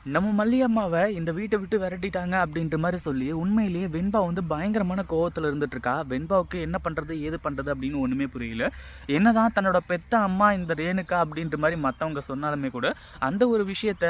நம்ம மல்லியம்மாவ இந்த வீட்ட விட்டு விரட்டிட்டாங்க அப்படின்ற மாரி சொல்லி, உண்மையிலேயே வெண்பா வந்து பயங்கரமான கோவத்துல இருந்துட்டுருக்கா. வெண்பாவுக்கு என்ன பண்றது? ஏது பண்றது? அப்படின்னு ஒண்ணுமே புரியல. என்னதான் தன்னோட பெத்த அம்மா இந்த ரேணுகா அப்படின்ற மாரி மத்தவங்க சொன்னாலுமே கூட, அந்த ஒரு விஷயத்த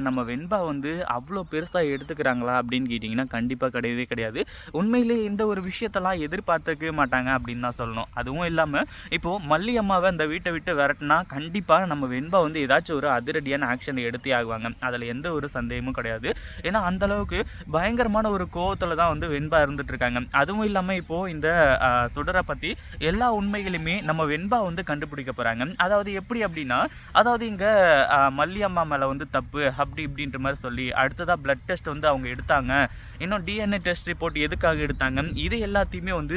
நம்ம வெண்பா வந்து அவ்ளோ பெருசா எடுத்துக்கிறாங்களா? அப்படின்னு கேட்டீங்கன்னா, கண்டிப்பா கிடையவே கிடையாது. உண்மையிலேயே இந்த ஒரு விஷயத்தெல்லாம் எதிர்பார்த்திருக்கவே மாட்டாங்க அப்படின்னு தான் சொல்லணும். அதுவும் இல்லாம, இப்போ மல்லியம்மாவ இந்த வீட்ட விட்டு விரட்டுனா, கண்டிப்பா நம்ம வெண்பா வந்து ஏதாச்சும் ஒரு அதிரடியான ஆக்ஷன் எடுத்தே ஆகுவாங்க. அதுல எந்த ஒரு சந்தேகமும் கிடையாது. ஏன்னா, அந்த அளவுக்கு பயங்கரமான ஒரு கோவத்துல தான் வந்து வெண்பா இருந்துட்டு இருக்காங்க. அதுவும் இல்லாம இப்போ இந்த சுடர பத்தி எல்லா உண்மைகளையுமே நம்ம வெண்பா வந்து கண்டுபிடிக்க போறாங்க. அதாவது எப்படி அப்படின்னா, அதாவது இங்க மல்லி அம்மா மேல வந்து தப்பு அப்படி இப்படின்ற மாரி சொல்லி, அடுத்ததா பிளட் டெஸ்ட் வந்து அவங்க எடுத்தாங்க. இன்னும் டிஎன்ஏ டெஸ்ட் ரிப்போர்ட் எதுக்காக எடுத்தாங்க? இது எல்லாத்தையுமே வந்து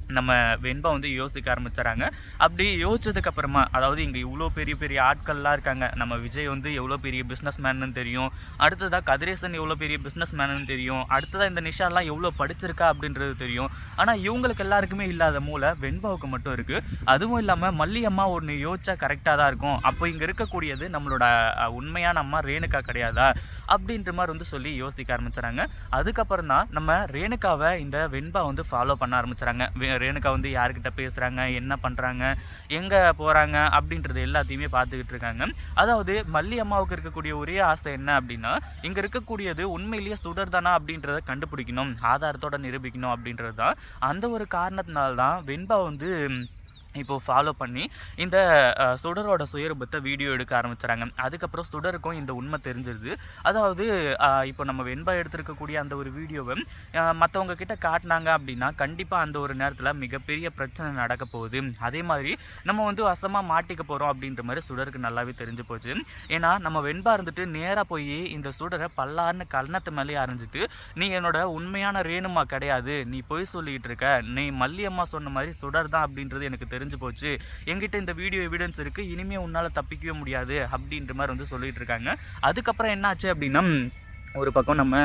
நம்ம வெண்பா வந்து யோசிக்க ஆரம்பிச்சுறாங்க. அப்படி யோசிச்சதுக்கு அப்புறமா, அதாவது இங்க இவ்ளோ பெரிய பெரிய ஆட்கள்லாம் இருக்காங்க. நம்ம விஜய் வந்து எவ்ளோ பெரிய பிசினஸ் மேன்னு தெரியும். அடுத்ததா கதிரேசன் எவ்ளோ பெரிய பிசினஸ் மேன்னு தெரியும். அடுத்ததா இந்த நிஷாலாம் எவ்ளோ படிச்சிருக்கா அப்படின்றது தெரியும். ஆனா இவங்களுக்கு எல்லாருக்குமே இல்லாத மூளை வெண்பாவுக்கு மட்டும் இருக்கு. அதுவும் இல்லாம மல்லி அம்மா ஒண்ணு யோசிச்சா கரெக்ட்டா தான் இருக்கும். அப்போ இங்க இருக்கக்கூடியது நம்மளோட உண்மையான அம்மா ரேணுகா கிடையாதா? அப்படின்ற மாரி வந்து சொல்லி யோசிக்க ஆரம்பிச்சுறாங்க. அதுக்கப்புறம் தான் நம்ம ரேணுகாவ இந்த வெண்பா வந்து ஃபாலோ பண்ண ஆரம்பிச்சுறாங்க. ரேணுகா வந்து யார்கிட்ட பேசுறாங்க, என்ன பண்றாங்க, எங்க போறாங்க அப்படின்றது எல்லாத்தையுமே பார்த்துக்கிட்டு இருக்காங்க. அதாவது மல்லி அம்மாவுக்கு இருக்கக்கூடிய ஒரே ஆசை என்ன அப்படின்னா, இங்க இருக்கக்கூடியது உண்மையிலேயே சுடர் தானா அப்படின்றத கண்டுபிடிக்கணும். ஆதாரத்தோட நிரூபிக்கணும் அப்படின்றது தான். அந்த ஒரு காரணத்தினால தான் வெண்பா வந்து இப்போ ஃபாலோ பண்ணி இந்த சுடரோட சுயரூபத்த வீடியோ எடுக்க ஆரம்பிச்சுறாங்க. அதுக்கப்புறம் சுடருக்கும் இந்த உண்மை தெரிஞ்சிருது. அதாவது இப்போ நம்ம வெண்பா எடுத்திருக்கக்கூடிய அந்த ஒரு வீடியோவ மத்தவங்க கிட்ட காட்டுனாங்க அப்படின்னா, கண்டிப்பா அந்த ஒரு நேரத்தில மிகப்பெரிய பிரச்சனை நடக்க போகுது. அதே மாதிரி நம்ம வந்து வசமா மாட்டிக்க போறோம் அப்படின்ற மாரி சுடருக்கு நல்லாவே தெரிஞ்சு போச்சு. ஏன்னா, நம்ம வெண்பா இருந்துட்டு நேரா போயி இந்த சுடர பல்லார்ன்னு கன்னத்து மேலயே அறைஞ்சுட்டு, "நீ என்னோட உண்மையான ரேணுமா கிடையாது. நீ பொய் சொல்லிக்கிட்டு இருக்க. நீ மல்லி அம்மா சொன்ன மாரி சுடர் தான் அப்படின்றது எனக்கு தெரிஞ்சு போச்சு. என்கிட்ட இந்த வீடியோ எவிடன்ஸ் இருக்கு. இனிமே உன்னால தப்பிக்கவே முடியாது." அப்படின்ற மாரி வந்து சொல்லிட்டு இருக்காங்க. அதுக்கப்புறம் என்ன ஆச்சு அப்படின்னா, ஒரு பக்கம் நம்ம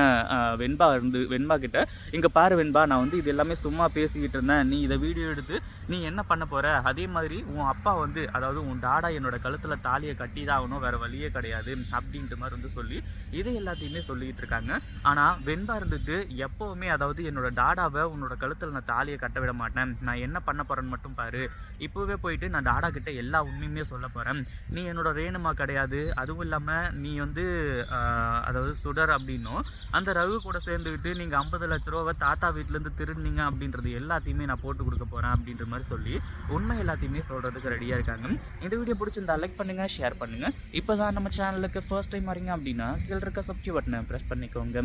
வெண்பா கிட்ட, "இங்க பாரு வெண்பா, நான் வந்து இது எல்லாமே சும்மா பேசிக்கிட்டு இருந்தேன். நீ இத வீடியோ எடுத்து நீ என்ன பண்ண போற? அதே மாதிரி உன் அப்பா வந்து அதாவது உன் டாடா என்னோட கழுத்துல தாலிய கட்டி தான் ஆகணும். வேற வழியே கிடையாது." அப்படின்ற மாரி வந்து சொல்லி, இதை எல்லாத்தையுமே சொல்லிட்டு இருக்காங்க. ஆனா வெண்பா இருந்துட்டு எப்பவுமே அதாவது என்னோட டாடாவ உன்னோட கழுத்துல நான் தாலிய கட்ட விட மாட்டேன். நான் என்ன பண்ண போறேன்னு மட்டும் பாரு. இப்பவே போயிட்டு நான் டாடா கிட்ட எல்லா உண்மையுமே சொல்லப் போறேன். நீ என்னோட ரேணுமா கிடையாது. அதுவும் இல்லாம நீ வந்து அ அதாவது சுடர் அப்படின்னும், அந்த ரகு கூட சேர்ந்துக்கிட்டு நீங்க 50,00,000 தாத்தா வீட்லருந்து திருடுனீங்க அப்படின்றது எல்லாத்தையுமே நான் போட்டு குடுக்க போறேன் அப்படின்ற மாரி சொல்லி, உண்மை எல்லாத்தையுமே சொல்றதுக்கு ரெடியா இருக்காங்க. இந்த வீடியோ புடிச்சிருந்தா லைக் பண்ணுங்க, ஷேர் பண்ணுங்க. இப்பதான் நம்ம சேனலுக்கு ஃபர்ஸ்ட் டைம் வரீங்க அப்படின்னா, கீழ இருக்க சப்ஸ்கிரைப் பட்டன பிரஸ் பண்ணிக்கோங்க.